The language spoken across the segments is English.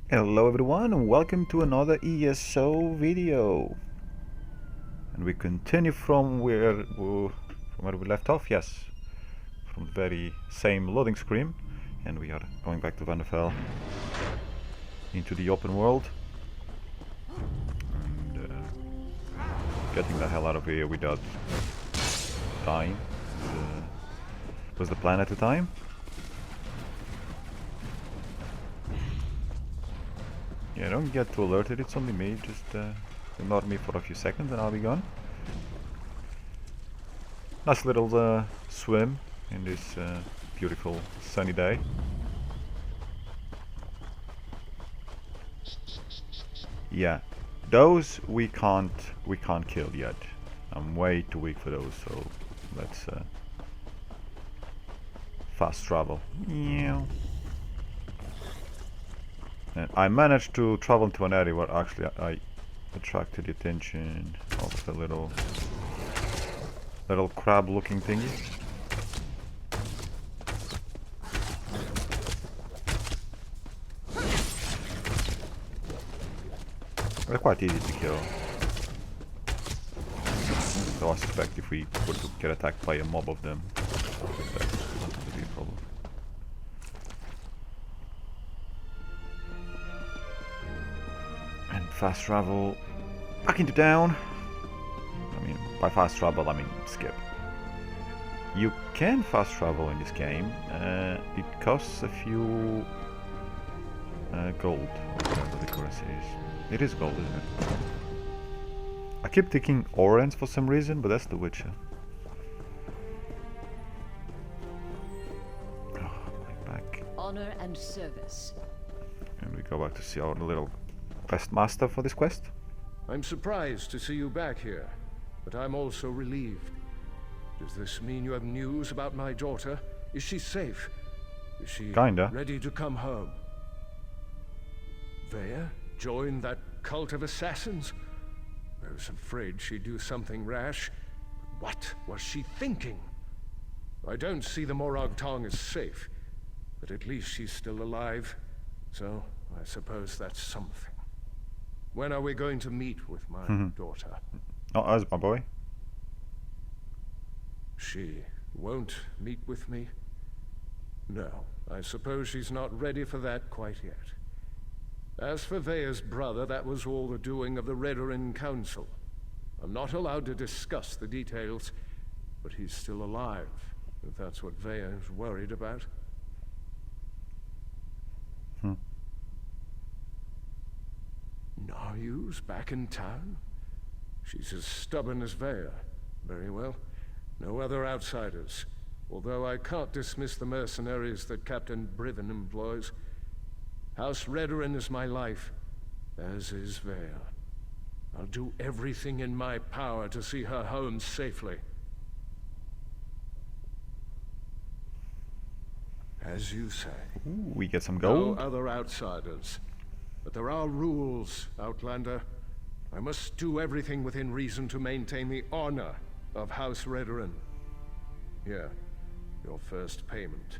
Hello everyone and welcome to another ESO video. And we continue from where we left off, yes. From the very same loading screen. And we are going back to Vanderfell. Into the open world. And getting the hell out of here without dying. Was the plan at the time. Yeah, don't get too alerted, it's only me, just ignore me for a few seconds and I'll be gone. Nice little swim in this beautiful sunny day. Yeah, those we can't kill yet. I'm way too weak for those, so let's fast travel. Yeah. And I managed to travel into an area where actually I attracted the attention of the little crab looking thingy. They're quite easy to kill. So I suspect if we were to get attacked by a mob of them, that's not going to be a problem. Fast travel back into town. I mean, by fast travel I mean skip. You can fast travel in this game. It costs a few gold, or whatever the currency is. It is gold, isn't it? I keep thinking orange for some reason, but that's The Witcher. Oh, back. Honor and service. And we go back to see our little quest master for this quest. I'm surprised to see you back here, but I'm also relieved. Does this mean you have news about my daughter? Is she safe? Is she Kinda. ready to come home? Vea joined that cult of assassins? I was afraid she'd do something rash. What was she thinking? I don't see the Morag Tong as safe, but at least she's still alive, so I suppose that's something. When are we going to meet with my daughter? Not us, my boy. She won't meet with me? No, I suppose she's not ready for that quite yet. As for Vea's brother, that was all the doing of the Redoran Council. I'm not allowed to discuss the details, but he's still alive, if that's what Vea is worried about. Naryu's back in town? She's as stubborn as Vea. Very well. No other outsiders. Although I can't dismiss the mercenaries that Captain Briven employs. House Redoran is my life, as is Vea. I'll do everything in my power to see her home safely. As you say. Ooh, we get some gold. No other outsiders. But there are rules, Outlander. I must do everything within reason to maintain the honor of House Redoran. Here, your first payment.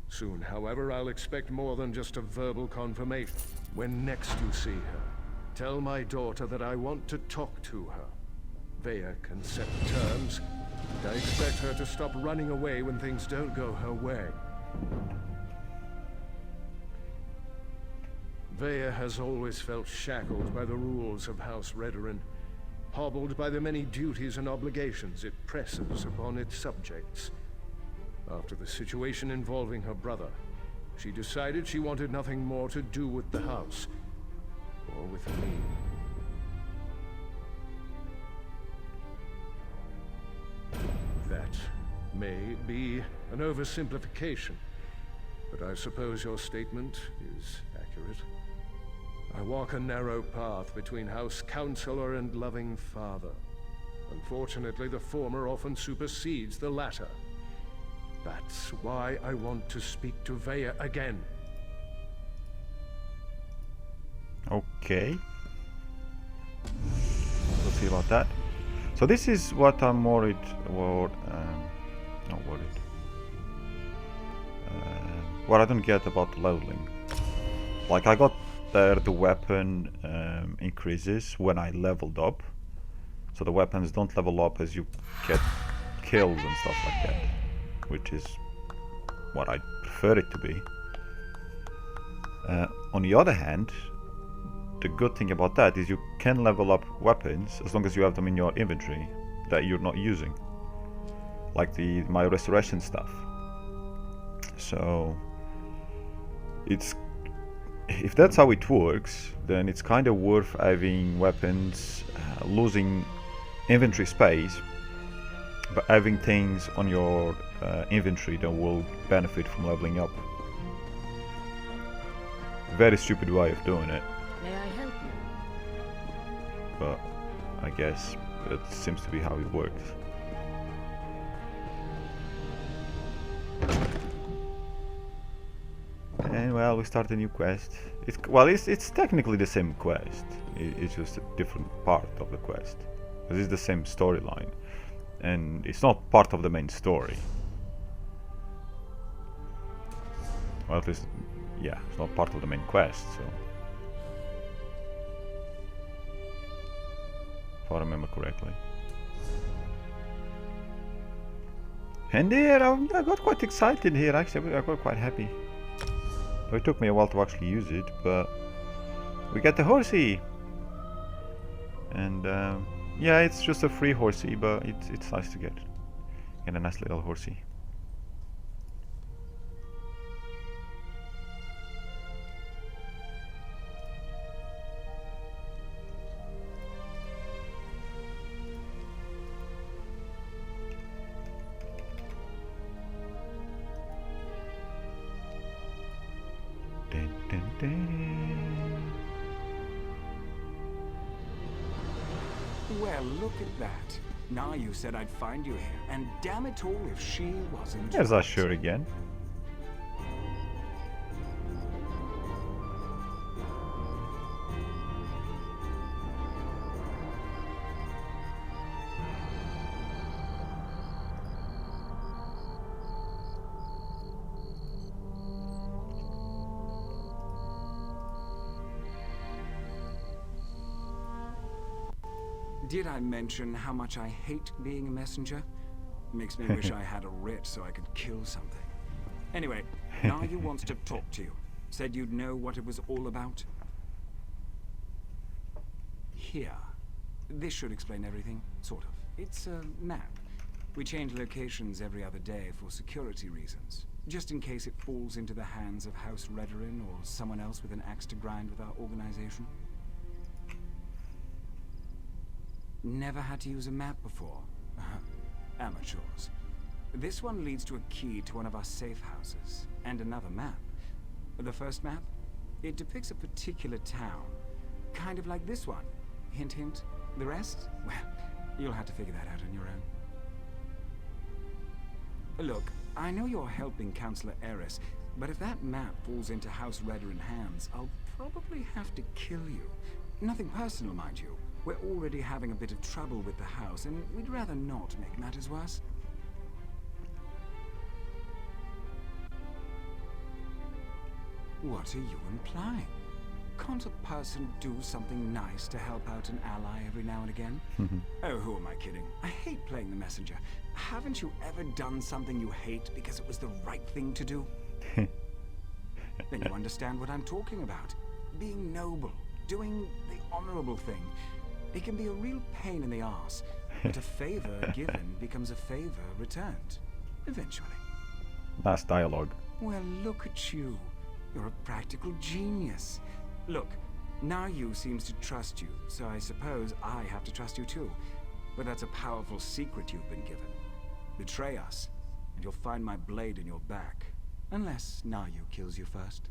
Soon, however, I'll expect more than just a verbal confirmation. When next you see her, tell my daughter that I want to talk to her. Vea can set terms, and I expect her to stop running away when things don't go her way. Vea has always felt shackled by the rules of House Redoran, hobbled by the many duties and obligations it presses upon its subjects. After the situation involving her brother, she decided she wanted nothing more to do with the house, or with me. That may be an oversimplification, but I suppose your statement is accurate. I walk a narrow path between House Counselor and loving father. Unfortunately, the former often supersedes the latter. That's why I want to speak to Vea again. Okay. We'll see about that. So this is what I'm worried about. Not worried. what I don't get about leveling. Like I got there the weapon increases when I leveled up. So the weapons don't level up as you get kills and stuff like that. Which is what I prefer it to be. On the other hand, the good thing about that is you can level up weapons as long as you have them in your inventory that you're not using. Like my restoration stuff. So it's, if that's how it works, then it's kind of worth having weapons, losing inventory space, but having things on your inventory that will benefit from leveling up. Very stupid way of doing it. May I help you? But I guess it seems to be how it works. And well, we start a new quest. It's technically the same quest. It's just a different part of the quest. Because it's the same storyline. And it's not part of the main story. Well, at least, yeah, it's not part of the main quest, so... If I remember correctly. And there, I got quite excited here, actually. I got quite happy. It took me a while to actually use it, but we got the horsey. And yeah, it's just a free horsey, but it's nice to get a nice little horsey. Well, look at that. Now you said I'd find you here, and damn it all if she wasn't. There's our shirt again. Did I mention how much I hate being a messenger? Makes me wish I had a writ so I could kill something. Anyway, Nayu wants to talk to you. Said you'd know what it was all about. Here. This should explain everything, sort of. It's a map. We change locations every other day for security reasons. Just in case it falls into the hands of House Redorin or someone else with an axe to grind with our organization. Never had to use a map before. Amateurs. This one leads to a key to one of our safe houses, and another map. The first map, it depicts a particular town. Kind of like this one. Hint, hint. The rest? Well, you'll have to figure that out on your own. Look, I know you're helping Councillor Eris, but if that map falls into House Redorin hands, I'll probably have to kill you. Nothing personal, mind you. We're already having a bit of trouble with the house, and we'd rather not make matters worse. What are you implying? Can't a person do something nice to help out an ally every now and again? Oh, who am I kidding? I hate playing the messenger. Haven't you ever done something you hate because it was the right thing to do? Then you understand what I'm talking about. Being noble, doing the honorable thing. It can be a real pain in the arse, but a favor given becomes a favor returned, eventually. Nice dialogue. Well, look at you. You're a practical genius. Look, Nayu seems to trust you, so I suppose I have to trust you too. But that's a powerful secret you've been given. Betray us, and you'll find my blade in your back. Unless Nayu kills you first.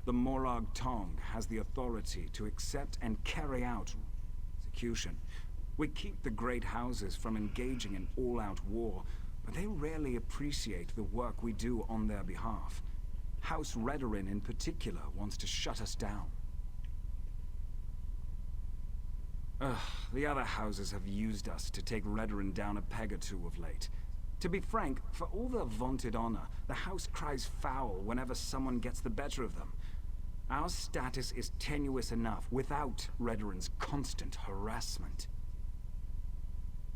The Morag Tong has the authority to accept and carry out execution. We keep the great houses from engaging in all-out war, but they rarely appreciate the work we do on their behalf. House Redorin in particular wants to shut us down. The other houses have used us to take Redorin down a peg or two of late. To be frank, for all their vaunted honor, the house cries foul whenever someone gets the better of them. Our status is tenuous enough without Redoran's constant harassment.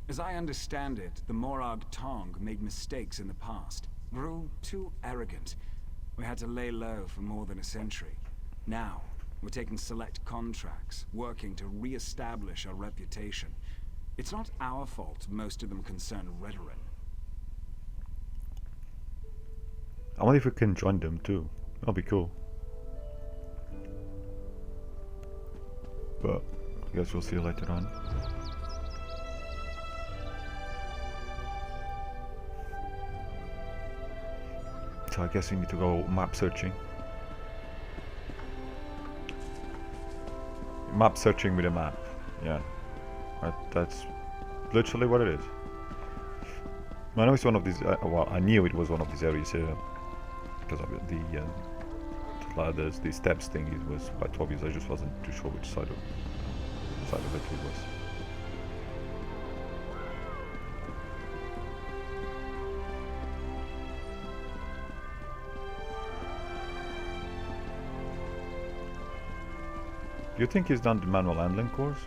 As I understand it, the Morag Tong made mistakes in the past, grew too arrogant. We had to lay low for more than a century. Now, we're taking select contracts, working to re-establish our reputation. It's not our fault most of them concern Redoran. I wonder if we can join them too. That'll be cool. But I guess we'll see later on. So I guess we need to go map searching. Map searching with a map. Yeah. That's literally what it is. I know it's one of these, well, I knew it was one of these areas here. Because of the ladders, the steps thing, it was quite obvious. I just wasn't too sure which side of it was. Do you think he's done the manual handling course?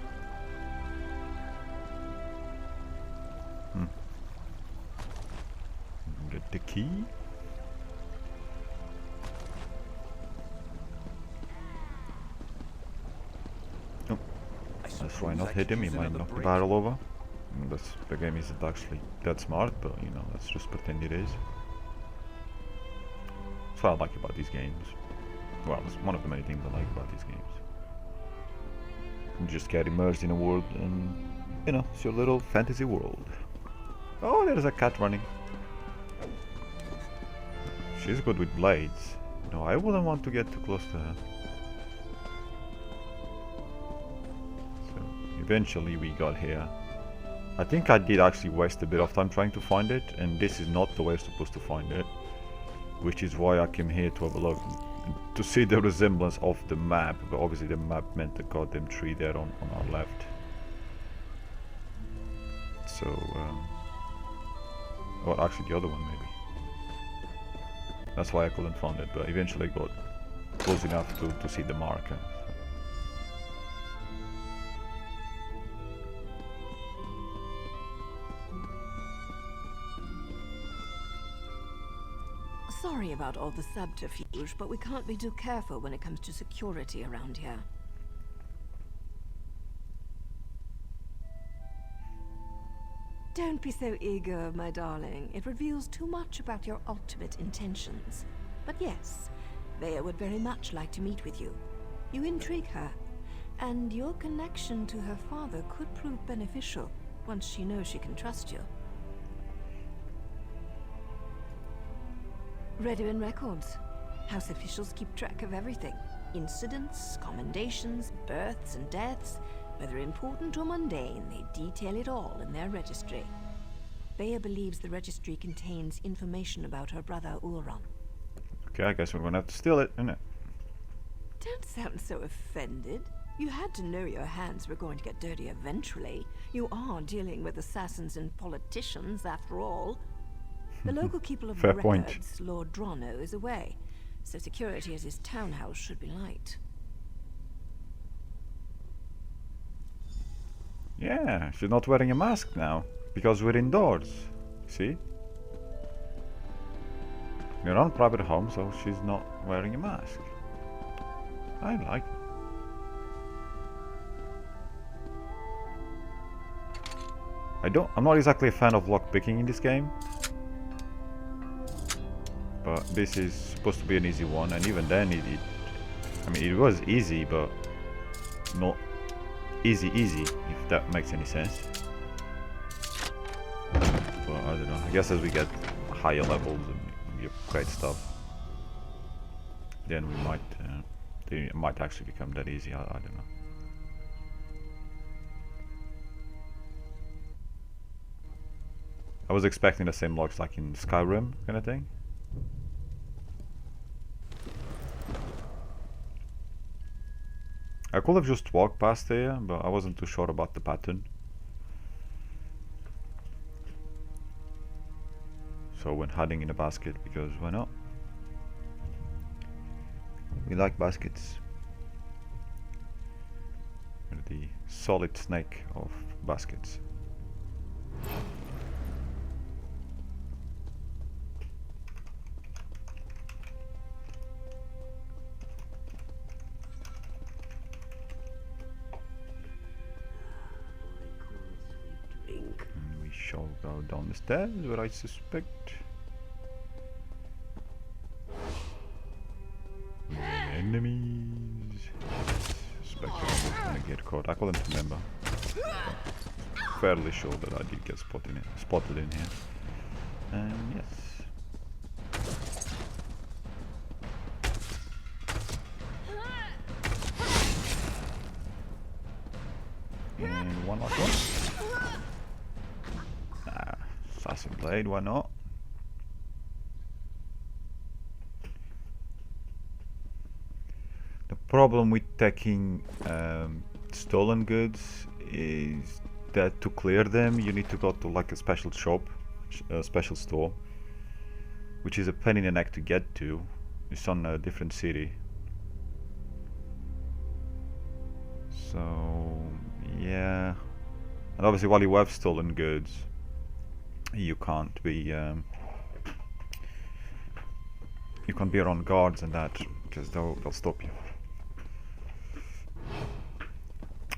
Get the key? Oh, that's why not hit him, he might knock the barrel over. The game isn't actually that smart, but you know, let's just pretend it is. That's what I like about these games. Well, it's one of the many things I like about these games. You just get immersed in a world and, you know, it's your little fantasy world. Oh, there's a cat running. She's good with blades. No, I wouldn't want to get too close to her. So, eventually we got here. I think I did actually waste a bit of time trying to find it, and this is not the way I'm supposed to find it. Which is why I came here to have a look, to see the resemblance of the map, but obviously the map meant the goddamn tree there on our left. So, well, actually the other one maybe. That's why I couldn't find it, but eventually I got close enough to see the marker. Sorry about all the subterfuge, but we can't be too careful when it comes to security around here. Don't be so eager, my darling. It reveals too much about your ultimate intentions. But yes, Vea would very much like to meet with you. You intrigue her, and your connection to her father could prove beneficial once she knows she can trust you. Redoran records. House officials keep track of everything. Incidents, commendations, births and deaths. Whether important or mundane, they detail it all in their registry. Vea believes the registry contains information about her brother Ulron. Okay, I guess we're gonna have to steal it, innit? Don't sound so offended. You had to know your hands were going to get dirty eventually. You are dealing with assassins and politicians, after all. The local keeper of the records, Lord Drono, is away, so security at his townhouse should be light. Yeah, she's not wearing a mask now, because we're indoors. See? We're on private home, so she's not wearing a mask. I like it. I'm not exactly a fan of lockpicking in this game. But this is supposed to be an easy one, and even then I mean, it was easy, but not easy, if that makes any sense. But I don't know, I guess as we get higher levels and we upgrade stuff, then it might actually become that easy, I don't know. I was expecting the same logs like in Skyrim, kind of thing. I could have just walked past there, but I wasn't too sure about the pattern. also when hiding in a basket, because why not? We like baskets. We're the solid snake of baskets. And we shall go down the stairs where I suspect enemies. Suspect I'm gonna get caught. I couldn't remember. But fairly sure that I did get spotted in here. And yes. And one last one. Assassin blade, why not? The problem with taking stolen goods is that to clear them you need to go to like a special shop, a special store, which is a pain in the neck to get to. It's on a different city. So yeah, and obviously while you have stolen goods, you can't be on guards and that, because they'll stop you,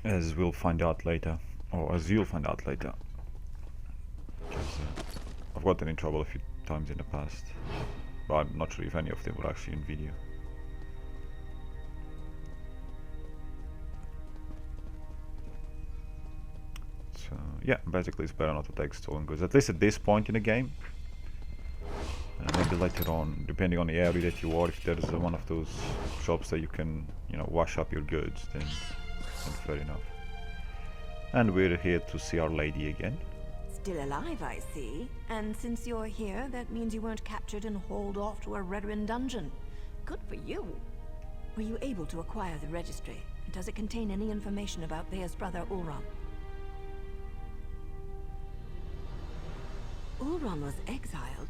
as we'll find out later, or as you'll find out later, because I've gotten in trouble a few times in the past, but I'm not sure if any of them were actually in video. So yeah, basically it's better not to take stolen goods, at least at this point in the game. Maybe later on, depending on the area that you are, if there's one of those shops that you can, you know, wash up your goods, then fair enough. And we're here to see our lady again. Still alive, I see. And since you're here, that means you weren't captured and hauled off to a Redoran dungeon. Good for you. Were you able to acquire the registry? Does it contain any information about Thea's brother, Ulron? Ulron was exiled?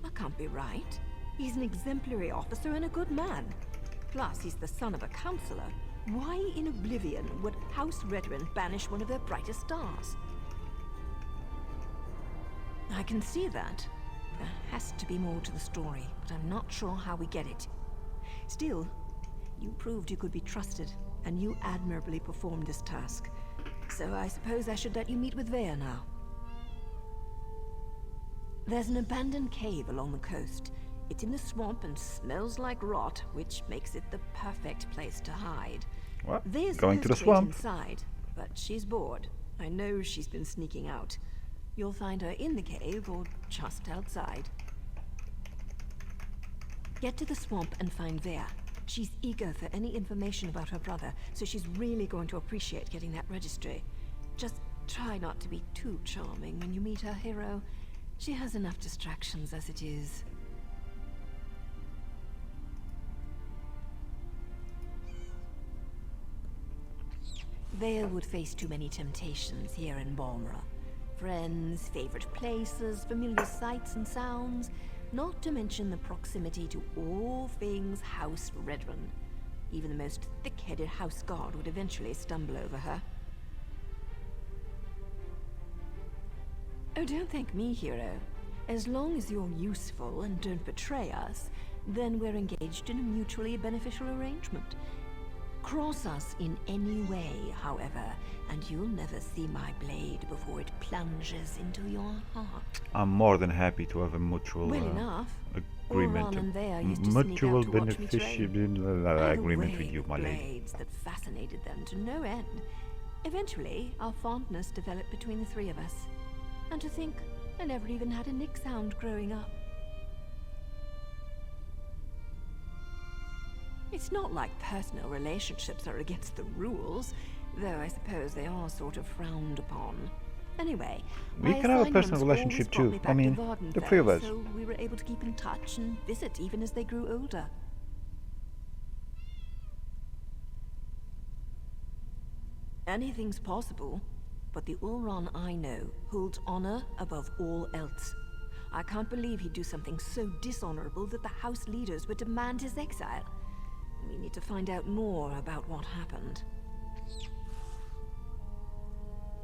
That can't be right. He's an exemplary officer and a good man. Plus, he's the son of a counselor. Why in oblivion would House Redoran banish one of their brightest stars? I can see that. There has to be more to the story, but I'm not sure how we get it. Still, you proved you could be trusted, and you admirably performed this task. So I suppose I should let you meet with Vea now. There's an abandoned cave along the coast. It's in the swamp and smells like rot, which makes it the perfect place to hide. What? Vea's Going to the supposed to wait swamp? inside, but she's bored. I know she's been sneaking out. You'll find her in the cave or just outside. Get to the swamp and find Vea. She's eager for any information about her brother, so she's really going to appreciate getting that registry. Just try not to be too charming when you meet her hero. She has enough distractions as it is. Vea would face too many temptations here in Balmora. Friends, favorite places, familiar sights and sounds, not to mention the proximity to all things House Redoran. Even the most thick-headed house guard would eventually stumble over her. Oh, don't thank me, hero. As long as you're useful and don't betray us, then we're engaged in a mutually beneficial arrangement. Cross us in any way, however, and you'll never see my blade before it plunges into your heart. I'm more than happy to have a mutual agreement, Ulron and Vea used to mutual sneak out to watch me train. agreement with you, my lady. Blades that fascinated them to no end. Eventually, our fondness developed between the three of us. And to think, I never even had a nick sound growing up. It's not like personal relationships are against the rules, though I suppose they are sort of frowned upon. Anyway, We can have a personal relationship too. I mean, the three of us. So we were able to keep in touch and visit even as they grew older. Anything's possible, but the Ulron I know holds honor above all else. I can't believe he'd do something so dishonorable that the house leaders would demand his exile. We need to find out more about what happened.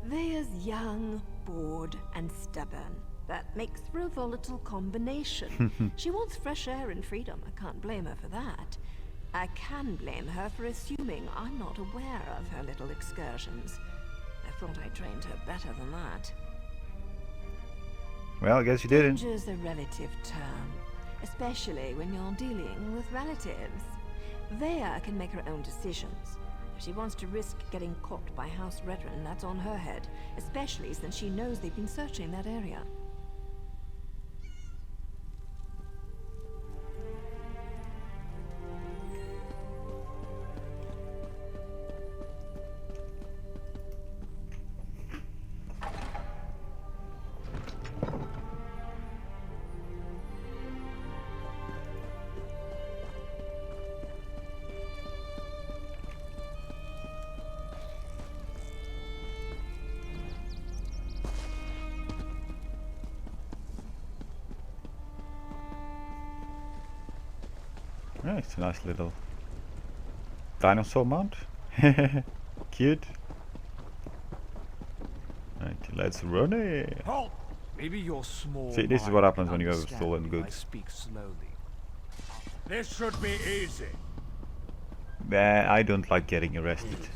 Vea's young, bored, and stubborn. That makes for a volatile combination. She wants fresh air and freedom. I can't blame her for that. I can blame her for assuming I'm not aware of her little excursions. I thought I trained her better than that. Well, I guess you didn't. Danger's a relative term, especially when you're dealing with relatives. Vea can make her own decisions. If she wants to risk getting caught by House Redren, that's on her head, especially since she knows they've been searching that area. Yeah, it's a nice little dinosaur mount. Cute. Right, let's run it. Halt! Maybe you're small. See, this is what happens when you have stolen goods. Speak slowly. This should be easy. I don't like getting arrested.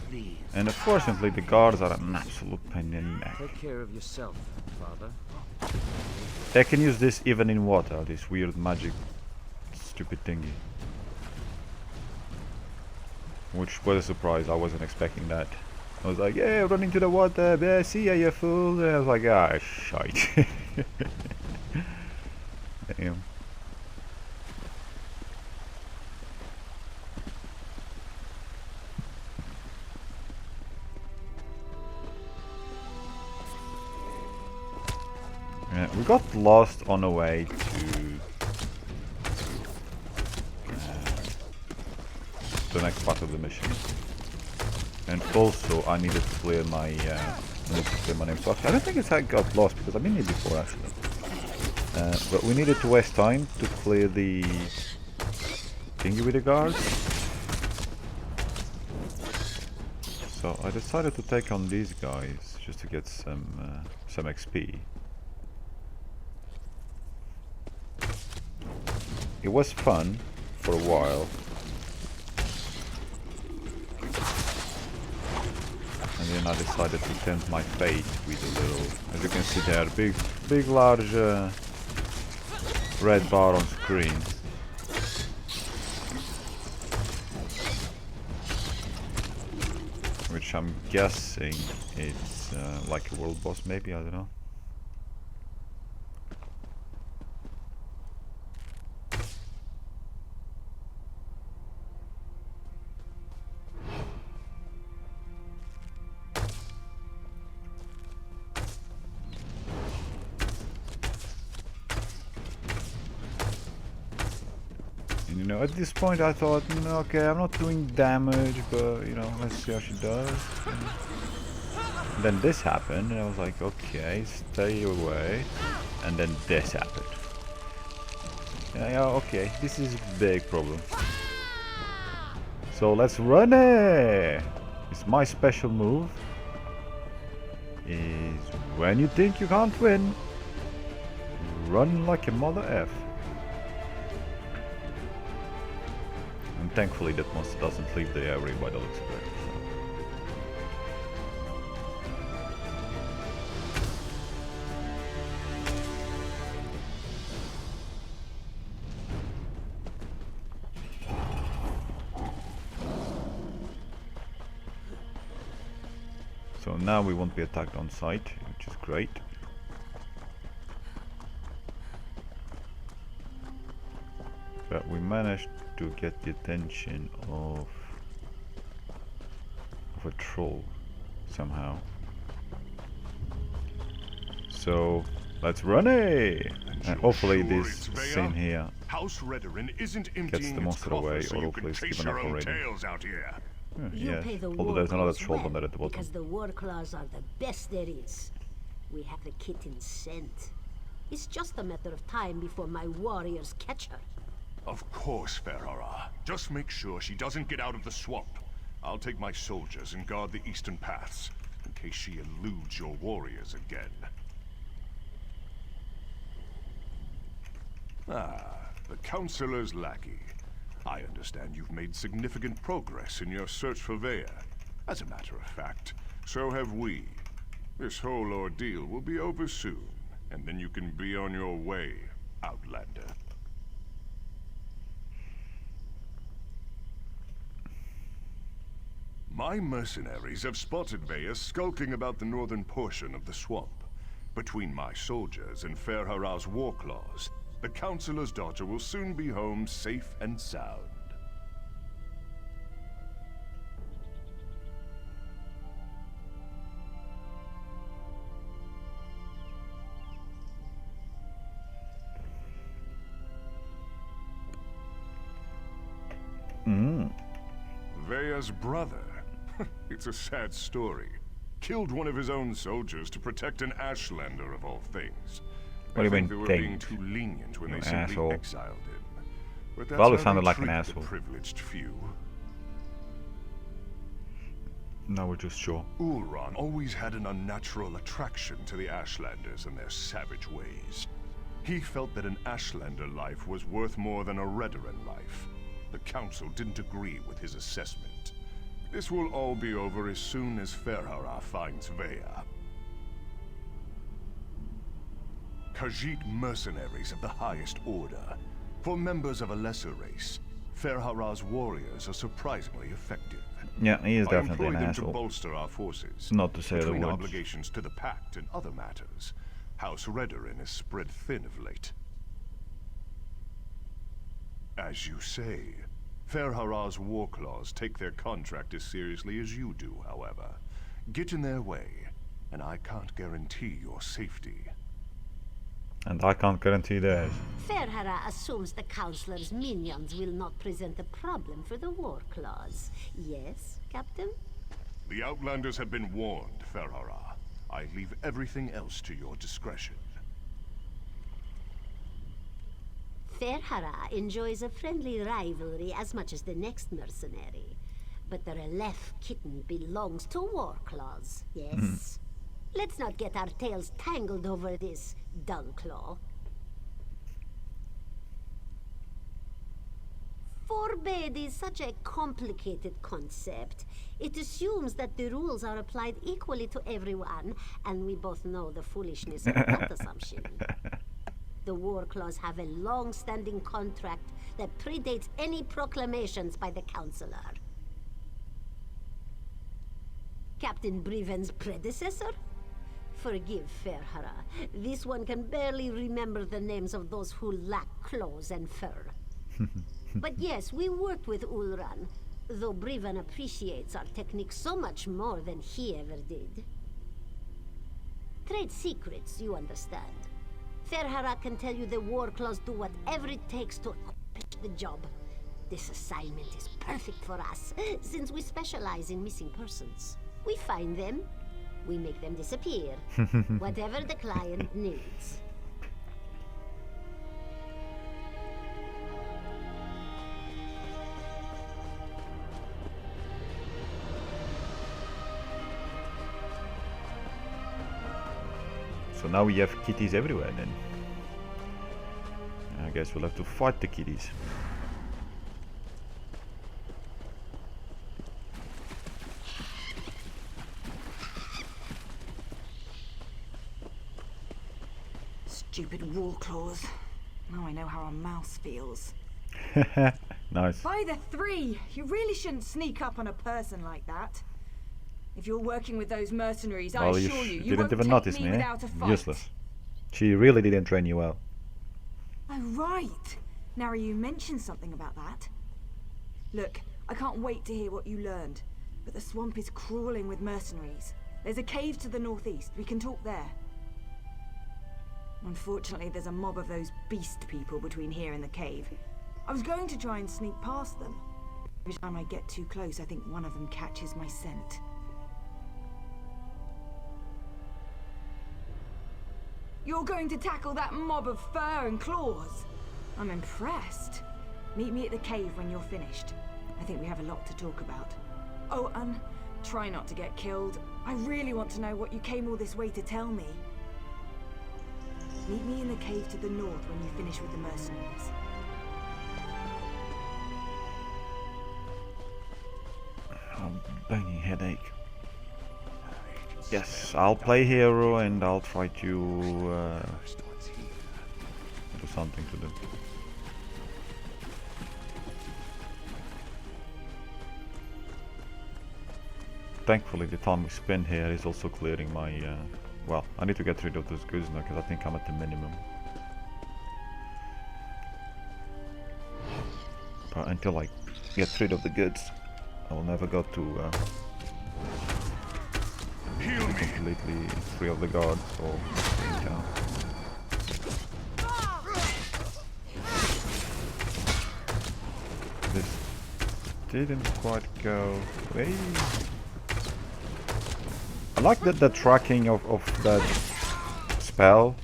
Please. And unfortunately, the guards are an absolute pain in the neck. Take care of yourself, father. They can use this even in water, this weird magic stupid thingy. Which was a surprise, I wasn't expecting that. I was like, yeah, run into the water, yeah, see ya, you fool. And I was like, ah, shite. Damn. We got lost on the way to the next part of the mission, and also I needed to clear my name. So actually, I don't think I got lost because I've been here before actually. But we needed to waste time to clear the thingy with the guards. So I decided to take on these guys just to get some XP. It was fun for a while. And then I decided to tempt my fate with a little, as you can see there, big large red bar on screen. Which I'm guessing it's like a world boss maybe, I don't know. You know, at this point I thought, okay, I'm not doing damage, but you know, let's see how she does. And then this happened, and I was like, okay, stay away. And then this happened. Yeah, okay, this is a big problem. So let's run it! It's my special move. Is when you think you can't win, run like a mother F. And thankfully that monster doesn't leave the area by the looks of it. So now we won't be attacked on sight, which is great. But we managed to get the attention of a troll somehow. So let's run it! And hopefully this scene here gets the monster away, or hopefully it's given up already. Yeah, although there's another troll down there at the bottom. Because the war claws are the best there is. We have the kitten's scent. It's just a matter of time before my warriors catch her. Of course, Ferrara. Just make sure she doesn't get out of the swamp. I'll take my soldiers and guard the eastern paths, in case she eludes your warriors again. Ah, the Councilor's lackey. I understand you've made significant progress in your search for Vea. As a matter of fact, so have we. This whole ordeal will be over soon, and then you can be on your way, Outlander. My mercenaries have spotted Vea skulking about the northern portion of the swamp. Between my soldiers and Ferhara's war claws, the Councilor's daughter will soon be home safe and sound. Vea's brother. It's a sad story. Killed one of his own soldiers to protect an Ashlander of all things. What do you mean, they were being too lenient when they simply asshole. exiled him. But that's Value how sounded they like an treat asshole. The privileged few. Now we're just sure. Ulran always had an unnatural attraction to the Ashlanders and their savage ways. He felt that an Ashlander life was worth more than a Redoran life. The Council didn't agree with his assessment. This will all be over as soon as Ferhara finds Vea. Khajiit mercenaries of the highest order. For members of a lesser race, Ferhara's warriors are surprisingly effective. Yeah, he is I definitely employ an them to asshole. bolster our forces. Not to say the Between words. obligations to the Pact and other matters, House Redoran is spread thin of late. As you say, Ferhara's war claws take their contract as seriously as you do, however. Get in their way, and I can't guarantee your safety. And I can't guarantee theirs. Ferhara assumes the Councilor's minions will not present a problem for the war clause. Yes, Captain? The Outlanders have been warned, Ferhara. I leave everything else to your discretion. Ferhara enjoys a friendly rivalry as much as the next mercenary. But the Relef kitten belongs to war clause, yes? Let's not get our tails tangled over this, Dunclaw. Forbade is such a complicated concept. It assumes that the rules are applied equally to everyone, and we both know the foolishness of that assumption. The war clause have a long-standing contract that predates any proclamations by the Councilor. Captain Briven's predecessor? Forgive Ferhara. This one can barely remember the names of those who lack claws and fur. But yes, we worked with Ulran, though Briven appreciates our technique so much more than he ever did. Trade secrets, you understand. Ferhara can tell you the war claws do whatever it takes to accomplish the job. This assignment is perfect for us, since we specialize in missing persons. We find them, we make them disappear. Whatever the client needs. So now we have kitties everywhere then. I guess we'll have to fight the kitties. Stupid war claws. Now I know how a mouse feels. Nice. By the three! You really shouldn't sneak up on a person like that. If you're working with those mercenaries, I Well, assure you, you didn't won't even take notice me me, eh? without a fight. Useless. She really didn't train you well. Oh, right. Now you mentioned something about that. Look, I can't wait to hear what you learned. But the swamp is crawling with mercenaries. There's a cave to the northeast. We can talk there. Unfortunately, there's a mob of those beast people between here and the cave. I was going to try and sneak past them. Every time I get too close, I think one of them catches my scent. You're going to tackle that mob of fur and claws? I'm impressed. Meet me at the cave when you're finished. I think we have a lot to talk about. Oh, and try not to get killed. I really want to know what you came all this way to tell me. Meet me in the cave to the north when you finish with the mercenaries. Banging headache. Yes, I'll play hero and I'll try to do something to them. Thankfully the time we spend here is also clearing my well, I need to get rid of those goods now because I think I'm at the minimum. But until I get rid of the goods, I will never go to completely free of the guards or in town. This didn't quite go. Hey. I like that the tracking of that spell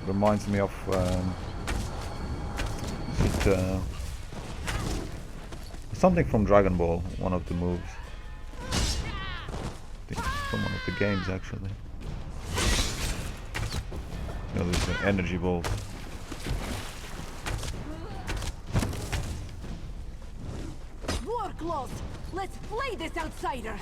reminds me of something from Dragon Ball, one of the moves. I think it's from one of the games actually. You know, there's energy balls. War close. Let's flay this outsider.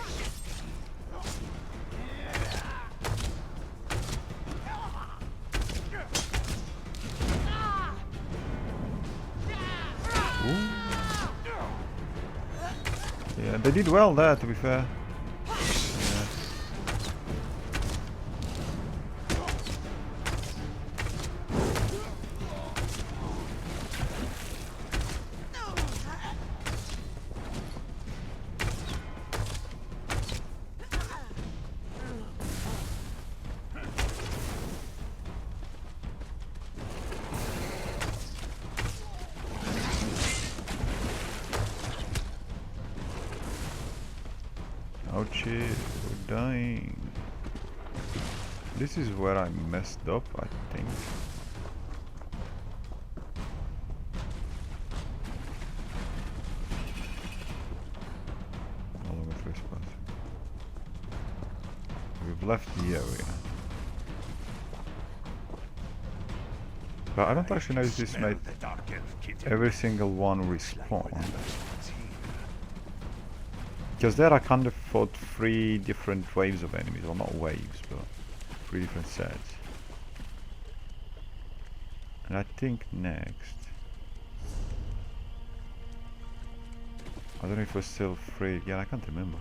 Yeah, they did well there, to be fair. Ouchie, we're dying. This is where I messed up, I think. Along with this path. We've left the area. But I don't actually know if this made every single one respawn. Because there I kind of fought 3 different waves of enemies, well not waves, but 3 different sets. And I think next... I don't know if we're still 3, yeah I can't remember.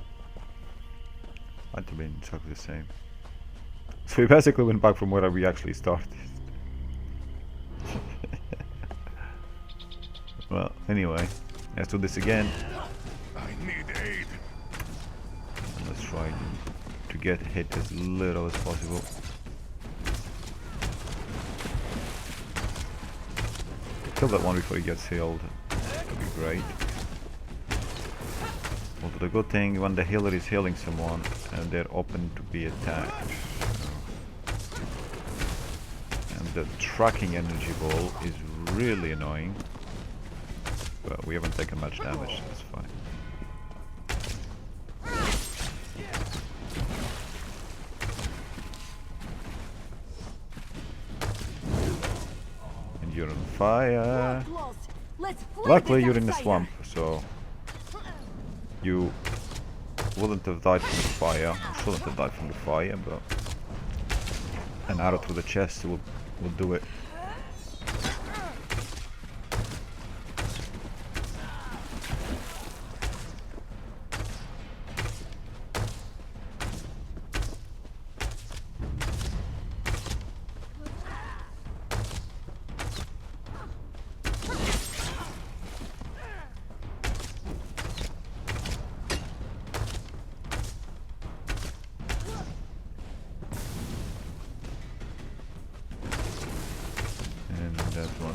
Might have been exactly the same. So we basically went back from where we actually started. Well, anyway, let's do this again. Let's try to get hit as little as possible. Kill that one before he gets healed. That'd be great. Although the good thing when the healer is healing someone and they're open to be attacked. And the tracking energy ball is really annoying. But we haven't taken much damage, so that's fine. You're on fire. Luckily you're in the swamp, so you wouldn't have died from the fire, or shouldn't have died from the fire, but an arrow through the chest will do it.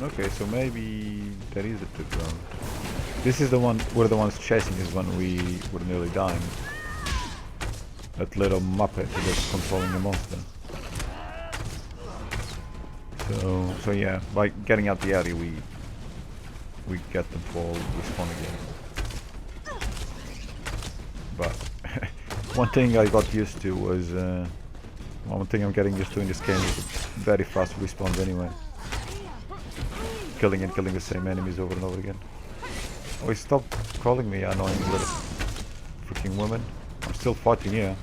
Okay, so maybe there is a tip round. This is the one where the one's chasing is when we were nearly dying. That little muppet that's controlling the monster. So yeah, by getting out the alley, we get them to all respawn again. But one thing I got used to was one thing I'm getting used to in this game is very fast respawns anyway. Killing the same enemies over and over again. Oh, stop calling me annoying little freaking woman. I'm still fighting here.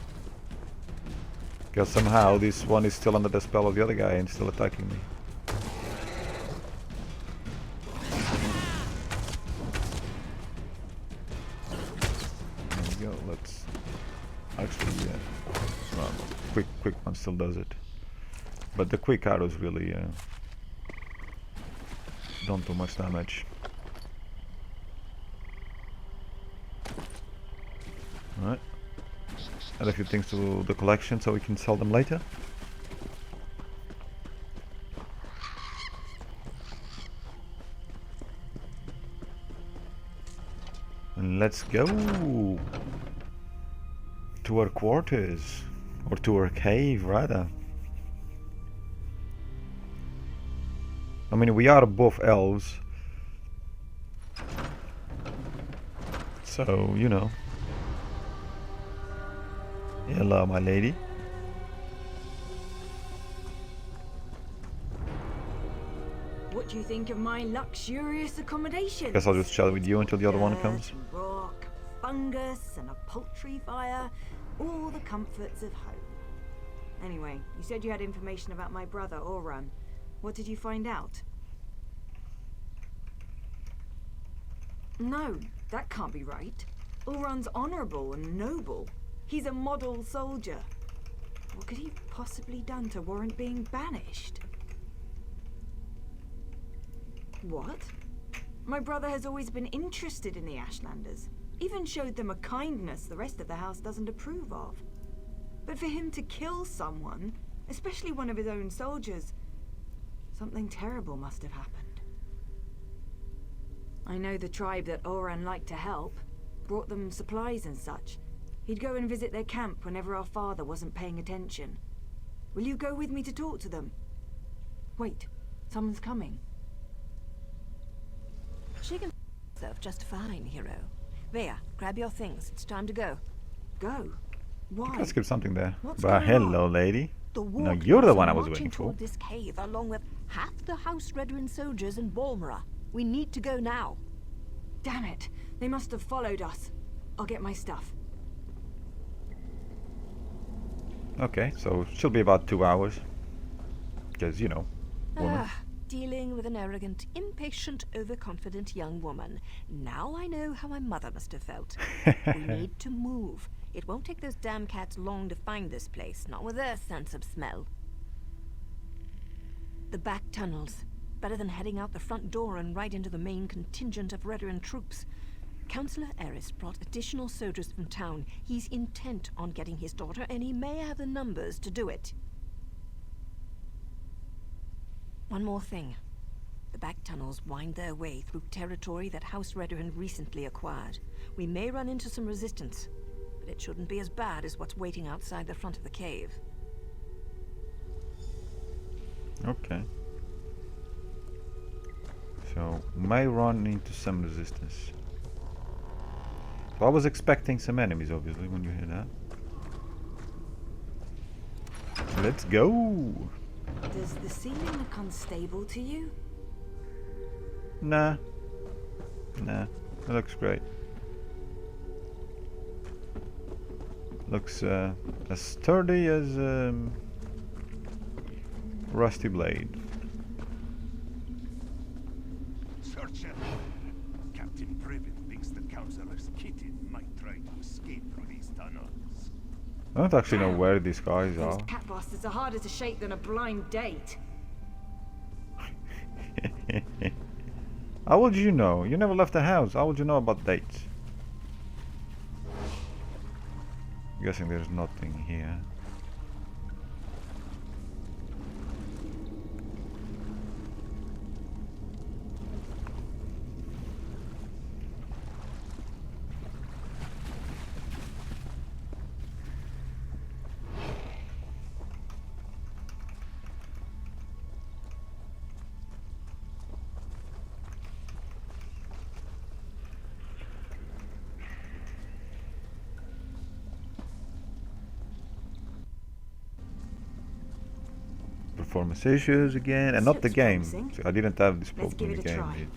Because somehow this one is still under the spell of the other guy and still attacking me. There we go, let's actually well, quick one still does it. But the quick arrows really don't do much damage. Alright. Add a few things to the collection so we can sell them later. And let's go to our quarters, or to our cave rather. I mean, we are both elves, so you know. Hello, my lady. What do you think of my luxurious accommodation? Guess I'll just chat with you until the other one comes. Rock, fungus, and a poultry fire. All the comforts of home. Anyway, you said you had information about my brother, Orhan. What did you find out? No, that can't be right. Orhan's honorable and noble. He's a model soldier. What could he have possibly done to warrant being banished? What? My brother has always been interested in the Ashlanders. Even showed them a kindness the rest of the house doesn't approve of. But for him to kill someone, especially one of his own soldiers, something terrible must have happened. I know the tribe that Orhan liked to help, brought them supplies and such. He'd go and visit their camp whenever our father wasn't paying attention. Will you go with me to talk to them? Wait, someone's coming. She can herself just fine, hero. Vea, grab your things. It's time to go. Go? Why? Let's skip something there. What's But going hello, on? lady. The No, war you're the crews one are I was marching waiting for. toward this cave, along with half the House Redrin soldiers in Balmora. We need to go now. Damn it! They must have followed us. I'll get my stuff. Okay, so she'll be about 2 hours. Because, you know, woman. Dealing with an arrogant, impatient, overconfident young woman. Now I know how my mother must have felt. We need to move. It won't take those damn cats long to find this place, not with their sense of smell. The back tunnels. Better than heading out the front door and right into the main contingent of Redrin troops. Councillor Eris brought additional soldiers from town. He's intent on getting his daughter, and he may have the numbers to do it. One more thing. The back tunnels wind their way through territory that House Redrin recently acquired. We may run into some resistance, but it shouldn't be as bad as what's waiting outside the front of the cave. Okay. So, may run into some resistance. So I was expecting some enemies, obviously, when you hear that. Let's go! Does the ceiling look unstable to you? Nah. Nah. It looks great. Looks as sturdy as rusty blade. Searcher. Captain Privet thinks the Councillor's kitten might try to escape through these tunnels. I don't actually know where these guys Those are. cat bastards are harder to shake than a blind date. How would you know? You never left the house. How would you know about dates? I'm guessing there's nothing here. performance issues again, and not the Looks game. promising. So I didn't have this Let's problem in give the it a game. try.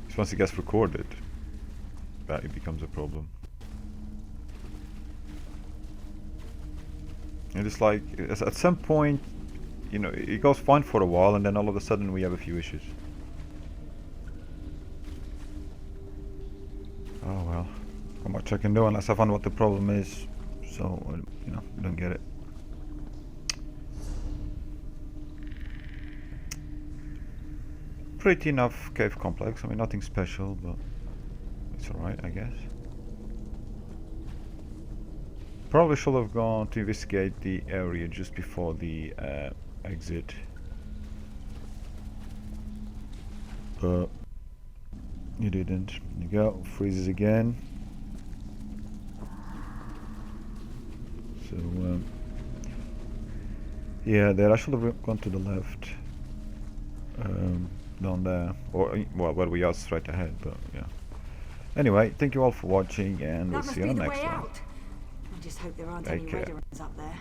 It's once it gets recorded that it becomes a problem. And it's like, at some point, you know, it goes fine for a while, and then all of a sudden we have a few issues. Oh well, not much I can do unless I find what the problem is. So, you know, I don't get it. Pretty enough cave complex. I mean, nothing special, but it's alright, I guess. Probably should have gone to investigate the area just before the exit. But you didn't. There you go. Freezes again. So, yeah, there I should have gone to the left. Down there. Or, well, where we are straight ahead, but yeah. Anyway, thank you all for watching, and we'll That must see you be on the the next way one. out. I just hope there aren't Take any care. Raiders up there.